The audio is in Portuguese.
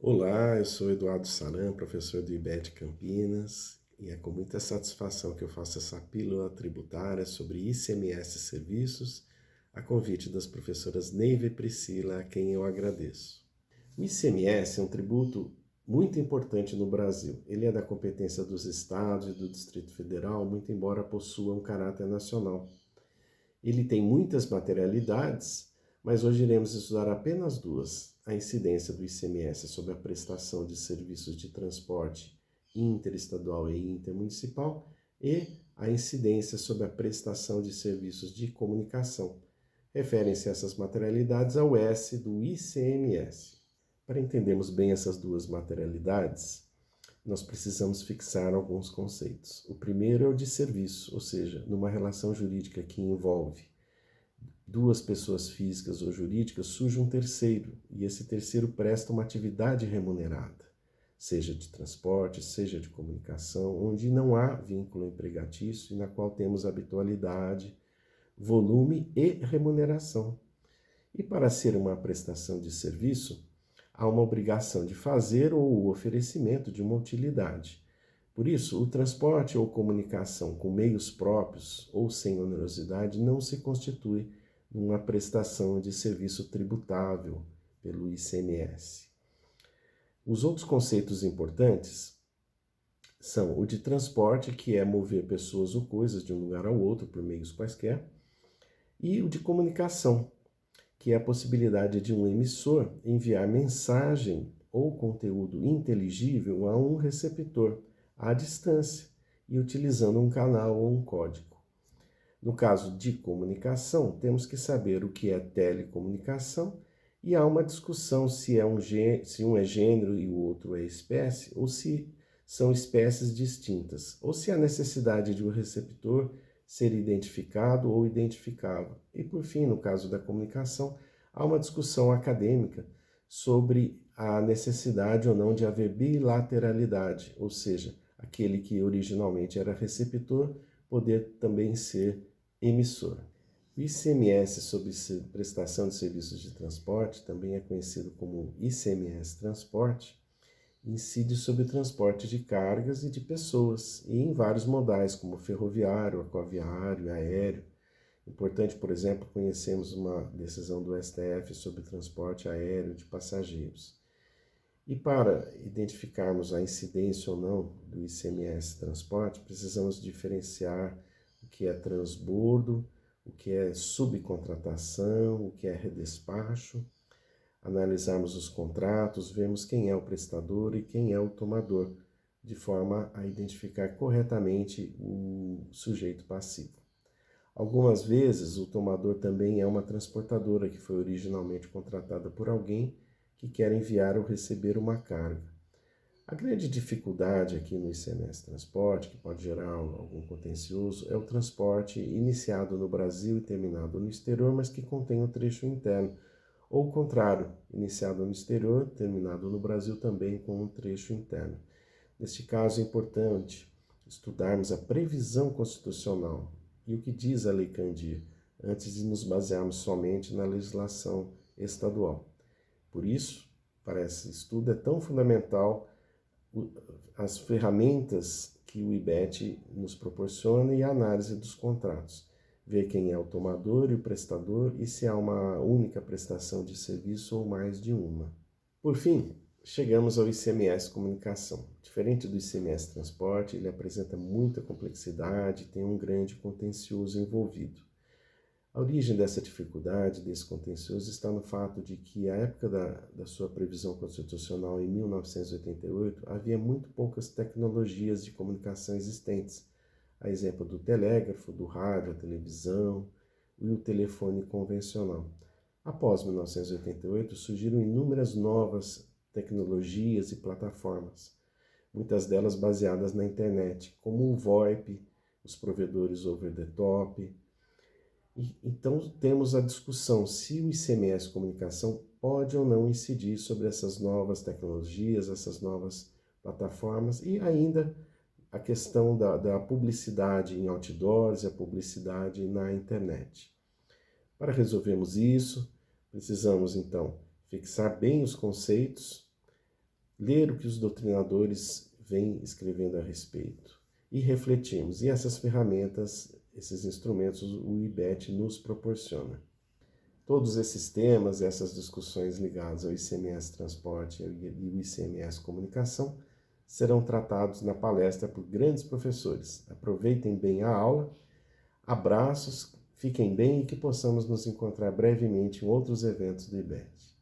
Olá, eu sou Eduardo Saran, professor do IBET Campinas, e é com muita satisfação que eu faço essa pílula tributária sobre ICMS e serviços, a convite das professoras Neiva e Priscila, a quem eu agradeço. O ICMS é um tributo muito importante no Brasil. Ele é da competência dos estados e do Distrito Federal, muito embora possua um caráter nacional. Ele tem muitas materialidades, mas hoje iremos estudar apenas duas: a incidência do ICMS sobre a prestação de serviços de transporte interestadual e intermunicipal e a incidência sobre a prestação de serviços de comunicação. Referem-se essas materialidades ao S do ICMS. Para entendermos bem essas duas materialidades, nós precisamos fixar alguns conceitos. O primeiro é o de serviço, ou seja, numa relação jurídica que envolve duas pessoas físicas ou jurídicas, surge um terceiro, e esse terceiro presta uma atividade remunerada, seja de transporte, seja de comunicação, onde não há vínculo empregatício e na qual temos habitualidade, volume e remuneração. E para ser uma prestação de serviço, há uma obrigação de fazer ou o oferecimento de uma utilidade. Por isso, o transporte ou comunicação com meios próprios ou sem onerosidade não se constitui numa prestação de serviço tributável pelo ICMS. Os outros conceitos importantes são o de transporte, que é mover pessoas ou coisas de um lugar ao outro por meios quaisquer, e o de comunicação, que é a possibilidade de um emissor enviar mensagem ou conteúdo inteligível a um receptor à distância e utilizando um canal ou um código. No caso de comunicação, temos que saber o que é telecomunicação e há uma discussão se um é gênero e o outro é espécie, ou se são espécies distintas, ou se há necessidade de um receptor ser identificado ou identificável. E, por fim, no caso da comunicação, há uma discussão acadêmica sobre a necessidade ou não de haver bilateralidade, ou seja, aquele que originalmente era receptor poder também ser emissor. O ICMS sobre prestação de serviços de transporte, também é conhecido como ICMS Transporte, incide sobre o transporte de cargas e de pessoas, e em vários modais, como ferroviário, aquaviário, aéreo. Importante, por exemplo, conhecemos uma decisão do STF sobre transporte aéreo de passageiros. E para identificarmos a incidência ou não do ICMS transporte, precisamos diferenciar o que é transbordo, o que é subcontratação, o que é redespacho, analisarmos os contratos, vemos quem é o prestador e quem é o tomador, de forma a identificar corretamente o sujeito passivo. Algumas vezes o tomador também é uma transportadora que foi originalmente contratada por alguém que quer enviar ou receber uma carga. A grande dificuldade aqui no ICMS Transporte, que pode gerar algum contencioso, é o transporte iniciado no Brasil e terminado no exterior, mas que contém um trecho interno, ou o contrário, iniciado no exterior, terminado no Brasil também com um trecho interno. Neste caso é importante estudarmos a previsão constitucional e o que diz a Lei Candir, antes de nos basearmos somente na legislação estadual. Por isso, para esse estudo é tão fundamental as ferramentas que o IBET nos proporciona e a análise dos contratos. Ver quem é o tomador e o prestador e se há uma única prestação de serviço ou mais de uma. Por fim, chegamos ao ICMS Comunicação. Diferente do ICMS Transporte, ele apresenta muita complexidade e tem um grande contencioso envolvido. A origem dessa dificuldade, desse contencioso, está no fato de que, à época da sua previsão constitucional, em 1988, havia muito poucas tecnologias de comunicação existentes, a exemplo do telégrafo, do rádio, a televisão e o telefone convencional. Após 1988, surgiram inúmeras novas tecnologias e plataformas, muitas delas baseadas na internet, como o VoIP, os provedores over the top. Então temos a discussão se o ICMS Comunicação pode ou não incidir sobre essas novas tecnologias, essas novas plataformas e ainda a questão da publicidade em outdoors e a publicidade na internet. Para resolvermos isso, precisamos então fixar bem os conceitos, ler o que os doutrinadores vêm escrevendo a respeito e refletirmos. E essas ferramentas, esses instrumentos, o IBET nos proporciona. Todos esses temas, essas discussões ligadas ao ICMS Transporte e o ICMS Comunicação serão tratados na palestra por grandes professores. Aproveitem bem a aula, abraços, fiquem bem e que possamos nos encontrar brevemente em outros eventos do IBET.